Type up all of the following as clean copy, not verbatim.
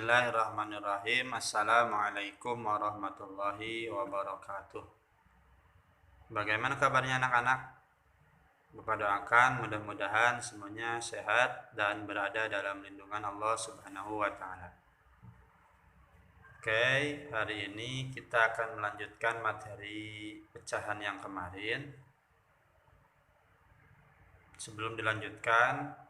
Bismillahirrahmanirrahim. Assalamualaikum warahmatullahi wabarakatuh. Bagaimana kabarnya anak-anak? Bapak doakan mudah-mudahan semuanya sehat dan berada dalam lindungan Allah Subhanahu wa Ta'ala. Oke, hari ini kita akan melanjutkan materi pecahan yang kemarin. Sebelum dilanjutkan,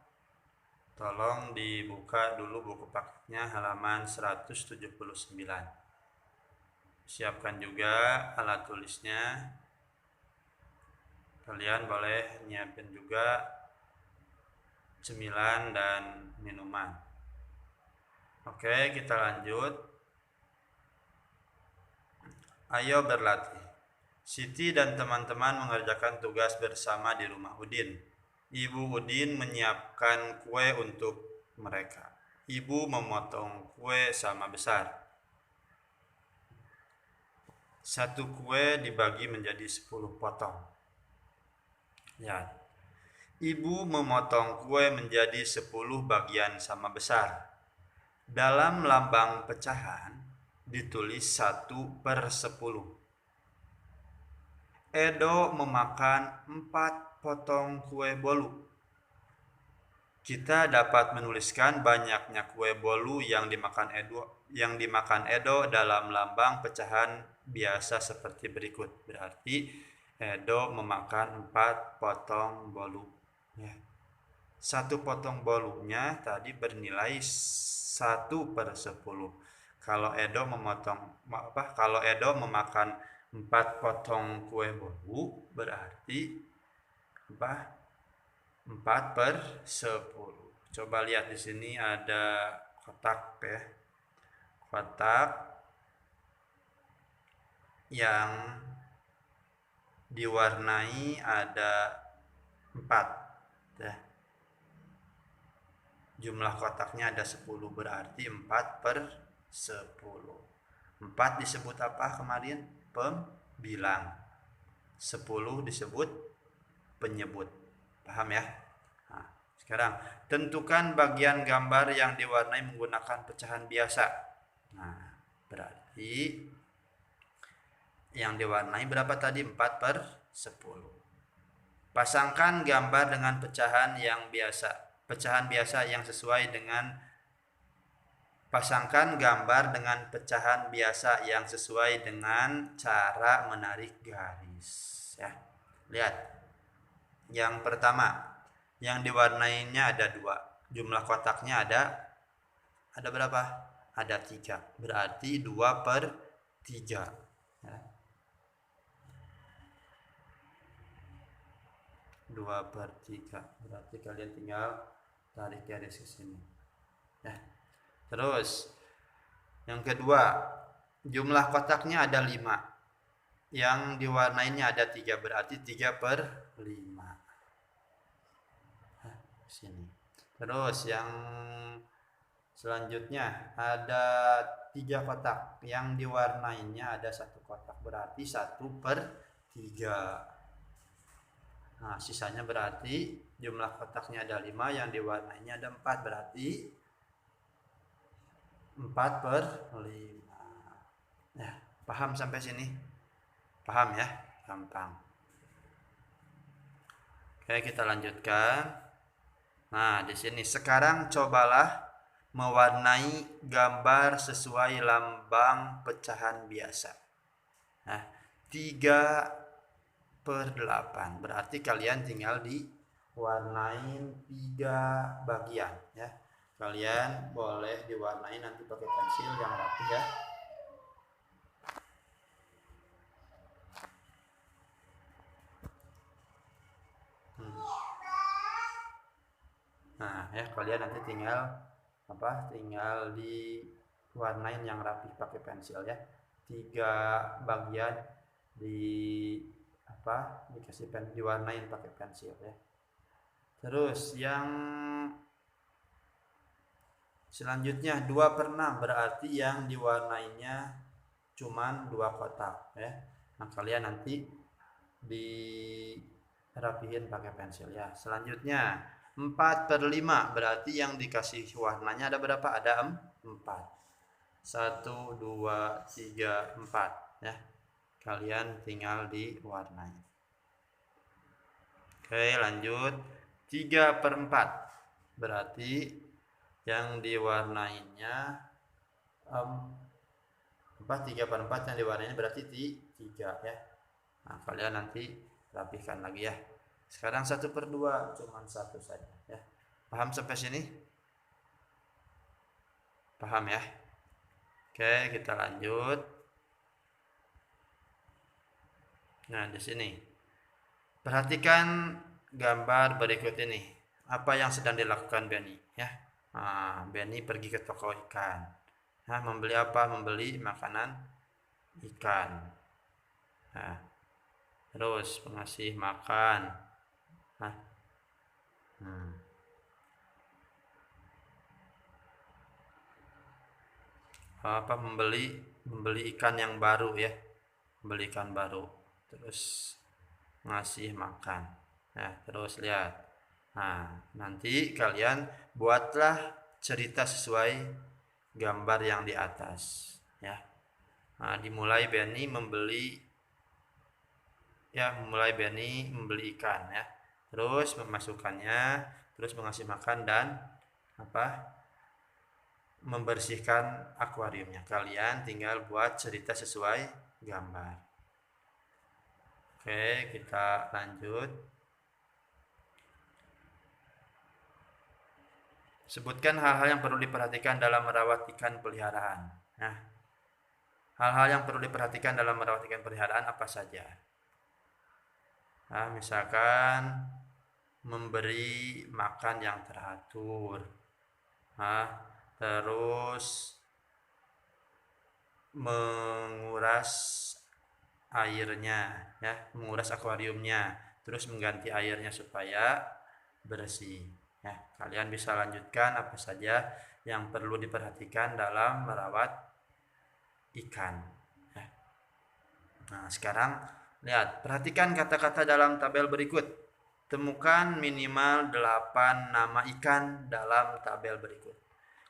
tolong dibuka dulu buku paketnya halaman 179. Siapkan juga alat tulisnya. Kalian boleh nyiapin juga cemilan dan minuman. Oke, kita lanjut. Ayo berlatih. Siti dan teman-teman mengerjakan tugas bersama di rumah Udin. Ibu Udin menyiapkan kue untuk mereka. Ibu memotong kue sama besar. Satu kue dibagi menjadi 10 potong. Ya. Ibu memotong kue menjadi 10 bagian sama besar. Dalam lambang pecahan ditulis 1/10. Edo memakan 4 potong kue bolu. Kita dapat menuliskan banyaknya kue bolu yang dimakan Edo dalam lambang pecahan biasa seperti berikut. Berarti Edo memakan 4 potong bolu. Ya. 1 potong bolunya tadi bernilai 1/10. Kalau Edo memakan 4 potong kue bolu berarti 4/10. Coba lihat di sini ada kotak ya. Kotak yang diwarnai ada 4 ya. Jumlah kotaknya ada 10 berarti 4/10. 4 disebut apa kemarin? Pembilang. 10 disebut penyebut. Paham ya? Nah, sekarang tentukan bagian gambar yang diwarnai menggunakan pecahan biasa. Nah, berarti yang diwarnai berapa tadi? 4/10. Pasangkan gambar dengan pecahan biasa yang sesuai dengan Pasangkan gambar dengan pecahan biasa yang sesuai dengan cara menarik garis ya. Lihat. Yang pertama, yang diwarnainya ada 2. Jumlah kotaknya ada berapa? Ada 3. Berarti 2/3 ya. 2/3. Berarti kalian tinggal tarik garis ke sini. Ya. Terus yang kedua, jumlah kotaknya ada 5. Yang diwarnainya ada 3 berarti 3/5. Sini. Terus yang selanjutnya ada 3 kotak. Yang diwarnainya ada 1 kotak berarti 1/3. Nah, sisanya berarti jumlah kotaknya ada 5, yang diwarnainya ada 4 berarti 4/5. Ya, paham sampai sini? Paham ya? Gampang. Oke, kita lanjutkan. Nah, di sini sekarang cobalah mewarnai gambar sesuai lambang pecahan biasa. Nah, 3/8. Berarti kalian tinggal diwarnain 3 bagian ya. Kalian boleh diwarnai nanti pakai pensil yang rapi ya. Nah, ya kalian nanti tinggal diwarnain yang rapi pakai pensil ya. 3 bagian diwarnain pakai pensil ya. Terus yang selanjutnya 2/6 berarti yang diwarnainya cuman 2 kotak ya. Nah, kalian nanti dirapihin pakai pensil ya. Selanjutnya 4/5 berarti yang dikasih warnanya ada berapa? Ada 4. 1, 2, 3, 4 ya. Kalian tinggal diwarnai. Oke, lanjut. 3/4 berarti yang diwarnainya 3/4 yang diwarnainya berarti 3 ya. Nah, kalian nanti rapihkan lagi ya. Sekarang 1/2 cuman 1 saja ya. Paham sampai sini? Paham ya? Oke, kita lanjut. Nah, di sini perhatikan gambar berikut ini. Apa yang sedang dilakukan Benny ya? Nah, Benny pergi ke toko ikan. Nah, membeli apa? Membeli makanan ikan. Nah, terus mengasih makan. Nah, apa membeli ikan yang baru ya, membeli ikan baru, terus ngasih makan. Nah, terus lihat. Nah, nanti kalian buatlah cerita sesuai gambar yang di atas ya. Nah, dimulai Benny membeli ikan ya, terus memasukkannya, terus mengasih makan dan membersihkan akuariumnya. Kalian tinggal buat cerita sesuai gambar. Oke, kita lanjut. Sebutkan hal-hal yang perlu diperhatikan dalam merawat ikan peliharaan. Nah, hal-hal yang perlu diperhatikan dalam merawat ikan peliharaan apa saja? Nah, misalkan memberi makan yang teratur. Nah, terus menguras airnya ya, menguras akuariumnya, terus mengganti airnya supaya bersih ya. Kalian bisa lanjutkan apa saja yang perlu diperhatikan dalam merawat ikan ya. Nah, sekarang lihat, perhatikan kata-kata dalam tabel berikut. Temukan minimal 8 nama ikan dalam tabel berikut.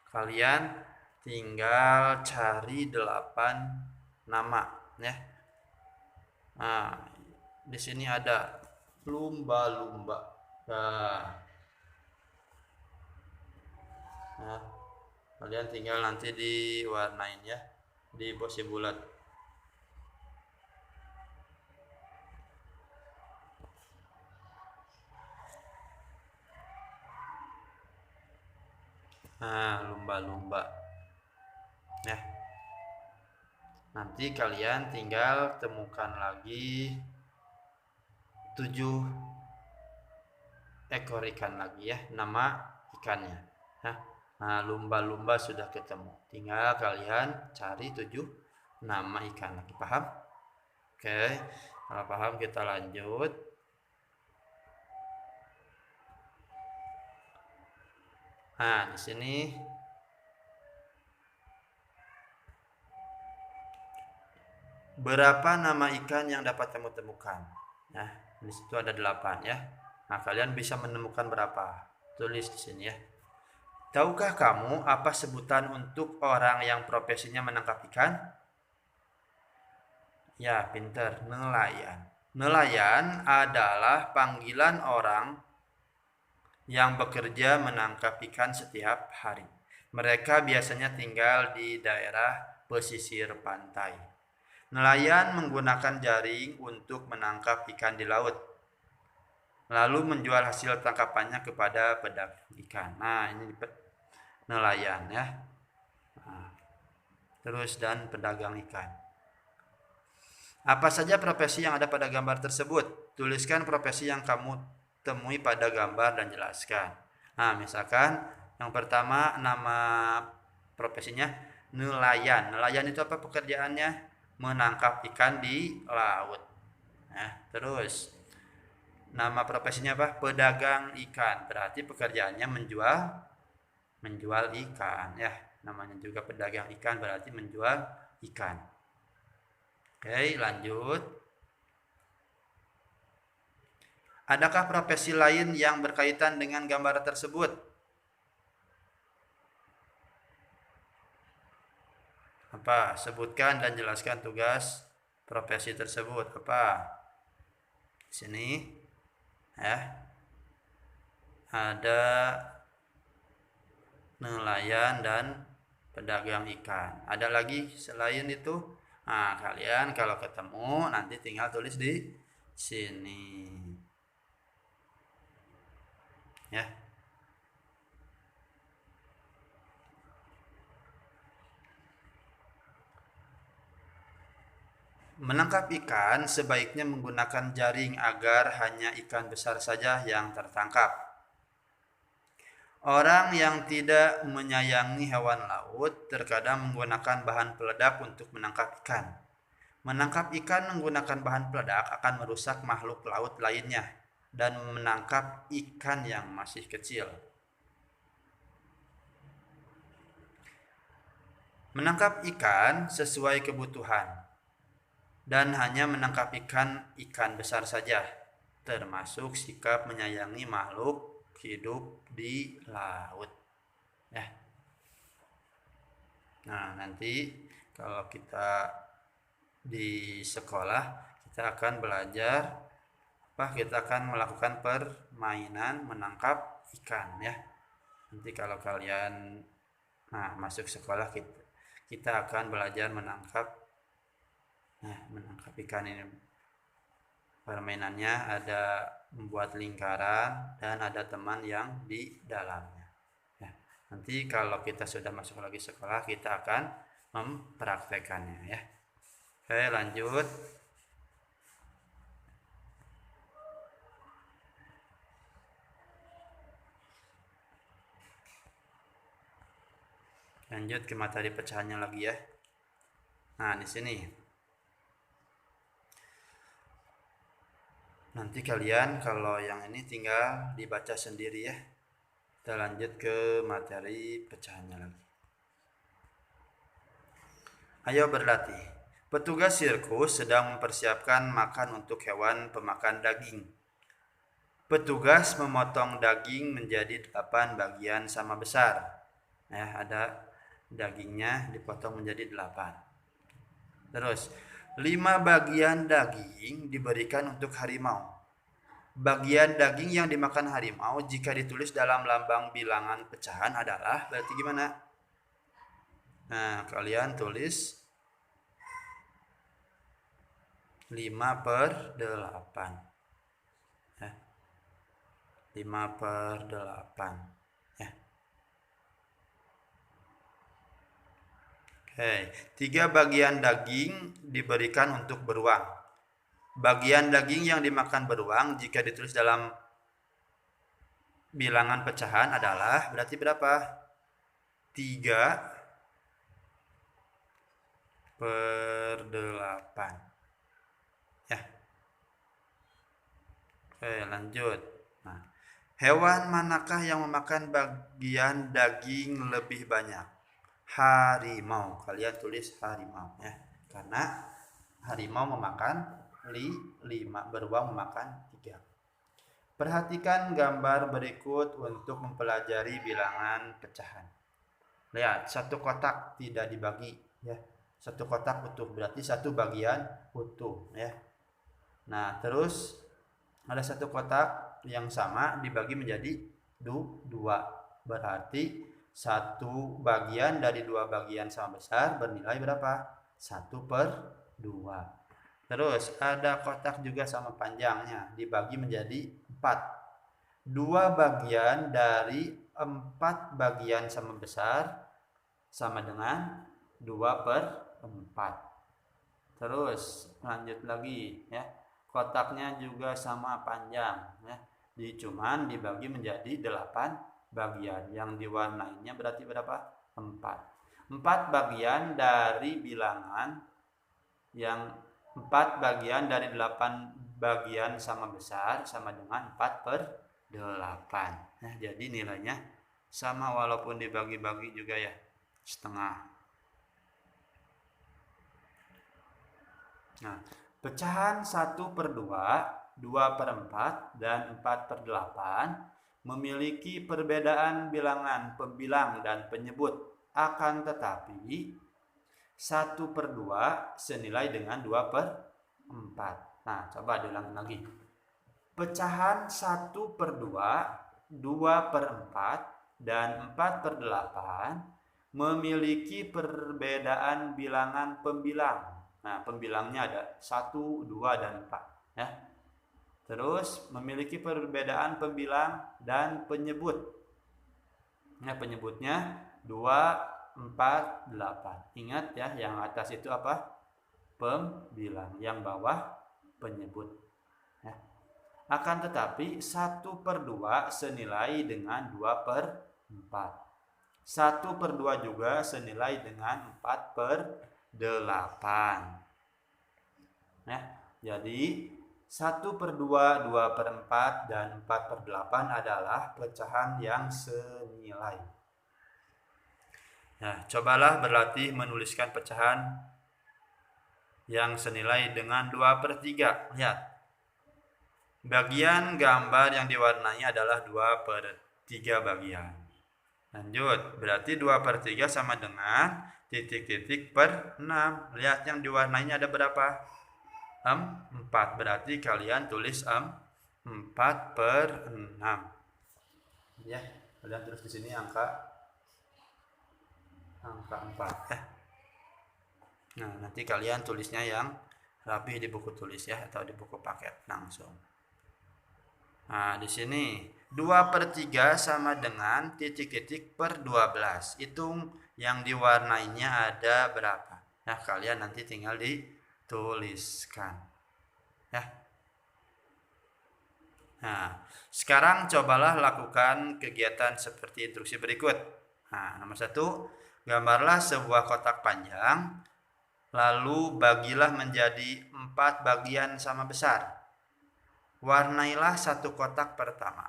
Kalian tinggal cari 8 nama ya. Nah, di sini ada lumba-lumba. Nah, kalian tinggal nanti diwarnain ya, di bosi bulat. Nah, lumba-lumba ya. Nanti kalian tinggal temukan lagi 7 ekor ikan lagi ya, nama ikannya. Nah, lumba-lumba sudah ketemu. Tinggal kalian cari 7 nama ikan lagi. Paham? Oke, kalau paham kita lanjut. Nah, di sini berapa nama ikan yang dapat kamu temukan? Nah, di situ ada 8 ya. Nah, kalian bisa menemukan berapa? Tulis di sini ya. Tahukah kamu apa sebutan untuk orang yang profesinya menangkap ikan? Ya, pinter, nelayan. Nelayan adalah panggilan orang yang bekerja menangkap ikan setiap hari. Mereka biasanya tinggal di daerah pesisir pantai. Nelayan menggunakan jaring untuk menangkap ikan di laut, lalu menjual hasil tangkapannya kepada pedagang ikan. Nah, ini nelayan ya. Nah, terus dan pedagang ikan. Apa saja profesi yang ada pada gambar tersebut? Tuliskan profesi yang kamu temui pada gambar dan jelaskan. Nah, misalkan yang pertama nama profesinya nelayan. Nelayan itu apa pekerjaannya? Menangkap ikan di laut. Nah, terus nama profesinya apa? Pedagang ikan. Berarti pekerjaannya menjual ikan ya. Namanya juga pedagang ikan, berarti menjual ikan. Oke, lanjut. Adakah profesi lain yang berkaitan dengan gambar tersebut? Apa? Sebutkan dan jelaskan tugas profesi tersebut. Apa? Di sini ya. Ada nelayan dan pedagang ikan. Ada lagi selain itu? Nah, kalian kalau ketemu nanti tinggal tulis di sini. Ya. Menangkap ikan sebaiknya menggunakan jaring agar hanya ikan besar saja yang tertangkap. Orang yang tidak menyayangi hewan laut terkadang menggunakan bahan peledak untuk menangkap ikan. Menangkap ikan menggunakan bahan peledak akan merusak makhluk laut lainnya dan menangkap ikan yang masih kecil. Menangkap ikan sesuai kebutuhan dan hanya menangkap ikan besar saja, termasuk sikap menyayangi makhluk hidup di laut. Ya. Nah, nanti kalau kita di sekolah kita akan belajar kita akan melakukan permainan menangkap ikan ya. Nanti kalau kalian masuk sekolah kita akan belajar menangkap ikan ini. Permainannya ada membuat lingkaran dan ada teman yang di dalamnya. Ya, nanti kalau kita sudah masuk lagi sekolah kita akan mempraktekannya ya. Oke, lanjut. Lanjut ke materi pecahannya lagi ya. Nah, di sini. Nanti kalian kalau yang ini tinggal dibaca sendiri ya. Kita lanjut ke materi pecahannya lagi. Ayo berlatih. Petugas sirkus sedang mempersiapkan makan untuk hewan pemakan daging. Petugas memotong daging menjadi 8 bagian sama besar. Ya, ada dagingnya dipotong menjadi 8. Terus 5 bagian daging diberikan untuk harimau. Bagian daging yang dimakan harimau jika ditulis dalam lambang bilangan pecahan adalah berarti gimana? Nah, kalian tulis 5/8 ya. 5/8 ya. Oke, 3 bagian daging diberikan untuk beruang. Bagian daging yang dimakan beruang jika ditulis dalam bilangan pecahan adalah berarti berapa? 3/8 ya. Oke, lanjut. Nah, hewan manakah yang memakan bagian daging lebih banyak? Harimau. Kalian tulis harimau ya, karena harimau memakan 5, beruang memakan 3. Perhatikan gambar berikut untuk mempelajari bilangan pecahan. Lihat, satu kotak tidak dibagi ya. Satu kotak utuh berarti satu bagian utuh ya. Nah, terus ada satu kotak yang sama dibagi menjadi 2. Berarti satu bagian dari 2 bagian sama besar bernilai berapa? 1/2. Terus ada kotak juga sama panjangnya dibagi menjadi 4. 2 bagian dari 4 bagian sama besar sama dengan 2/4. Terus lanjut lagi ya. Kotaknya juga sama panjang ya. Cuman dibagi menjadi 8 bagian. Yang diwarnainya berarti berapa? 4. 4 bagian dari bilangan yang 4 bagian dari 8 bagian sama besar sama dengan 4/8. Nah, jadi nilainya sama walaupun dibagi-bagi juga ya, setengah. Nah, pecahan 1/2, 2/4, dan 4/8 memiliki perbedaan bilangan pembilang dan penyebut. Akan tetapi 1/2 senilai dengan 2/4. Nah, coba diulang lagi. Pecahan 1/2, 2/4, dan 4/8 memiliki perbedaan bilangan pembilang. Nah, pembilangnya ada 1, 2, dan 4. Ya. Terus memiliki perbedaan pembilang dan penyebut. Nah, penyebutnya 2, 4, 8. Ingat ya, yang atas itu apa? Pembilang. Yang bawah penyebut. Ya. Akan tetapi 1/2 senilai dengan 2/4. 1/2 juga senilai dengan 4/8. Nah, jadi 1/2, 2/4, dan 4/8 adalah pecahan yang senilai. Nah, cobalah berlatih menuliskan pecahan yang senilai dengan 2/3. Lihat. Bagian gambar yang diwarnai adalah 2/3 bagian. Lanjut, berarti 2/3 sama dengan titik-titik per 6. Lihat yang diwarnainya ada berapa? 4. Berarti kalian tulis 4/6. Ya, kalian tulis di sini angka 4 ya. Nah, nanti kalian tulisnya yang rapi di buku tulis ya, atau di buku paket langsung. Nah, di sini 2/3 sama dengan titik-titik per 12. Hitung yang diwarnainya ada berapa. Nah, kalian nanti tinggal dituliskan. Ya. Nah, sekarang cobalah lakukan kegiatan seperti instruksi berikut. Nah, nomor 1, gambarlah sebuah kotak panjang, lalu bagilah menjadi 4 bagian sama besar. Warnailah satu kotak pertama.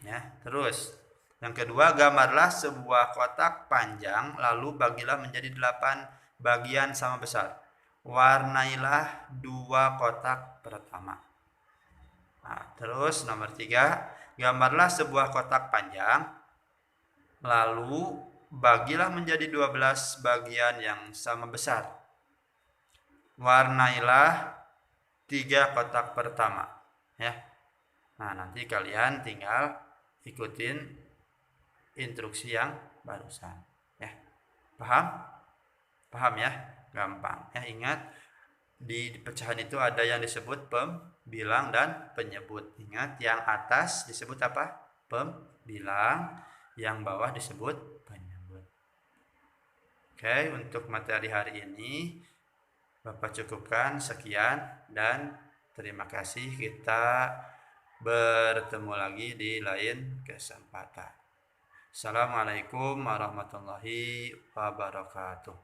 Ya, terus yang kedua, gambarlah sebuah kotak panjang, lalu bagilah menjadi 8 bagian sama besar. Warnailah 2 kotak pertama. Nah, terus nomor 3, gambarlah sebuah kotak panjang, lalu bagilah menjadi 12 bagian yang sama besar. Warnailah 3 kotak pertama. Ya. Nah, nanti kalian tinggal ikutin instruksi yang barusan. Ya. Paham? Paham ya? Gampang. Ya, ingat di pecahan itu ada yang disebut pembilang dan penyebut. Ingat, yang atas disebut apa? Pembilang, yang bawah disebut penyebut. Oke, untuk materi hari ini Bapak cukupkan sekian, dan terima kasih. Kita bertemu lagi di lain kesempatan. Assalamualaikum warahmatullahi wabarakatuh.